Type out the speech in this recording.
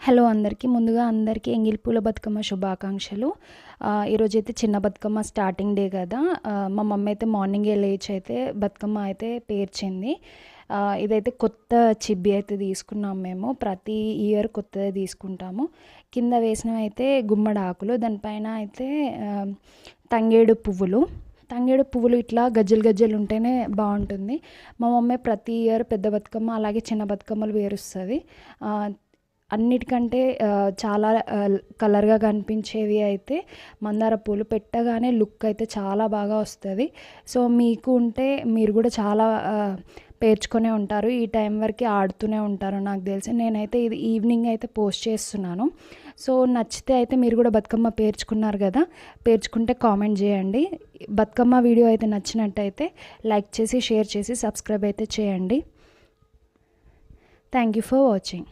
Hello అందరికీ ముందుగా అందరికీ ఎంగిలి పూల బతుకమ్మ శుభాకాంక్షలు. ఈరోజైతే చిన్న బతుకమ్మ స్టార్టింగ్ డే కదా. మా మమ్మీ అయితే మార్నింగే లేచి అయితే బతుకమ్మ అయితే పేర్చింది. ఇదైతే కొత్త చిబ్బి అయితే తీసుకున్నాం మేము. ప్రతి ఇయర్ కొత్తదే తీసుకుంటాము. కింద వేసినవి అయితే గుమ్మడి ఆకులు, దానిపైన అయితే తంగేడు పువ్వులు ఇట్లా గజ్జలు గజ్జలు ఉంటేనే బాగుంటుంది. మా మమ్మీ ప్రతి ఇయర్ పెద్ద బతుకమ్మ అలాగే చిన్న బతుకమ్మలు పేరుస్తుంది. అన్నిటికంటే చాలా కలర్గా కనిపించేవి అయితే మందార పూలు. పెట్టగానే లుక్ అయితే చాలా బాగా వస్తుంది. సో మీకు ఉంటే మీరు కూడా చాలా పేర్చుకొనే ఉంటారు. ఈ టైం వరకు ఆడుతూనే ఉంటారు నాకు తెలిసి. నేనైతే ఇది ఈవినింగ్ అయితే పోస్ట్ చేస్తున్నాను. సో నచ్చితే అయితే మీరు కూడా బతుకమ్మ పేర్చుకున్నారు కదా, పేర్చుకుంటే కామెంట్ చేయండి. బతుకమ్మ వీడియో అయితే నచ్చినట్టయితే లైక్ చేసి, షేర్ చేసి, సబ్స్క్రైబ్ అయితే చేయండి. Thank you for watching.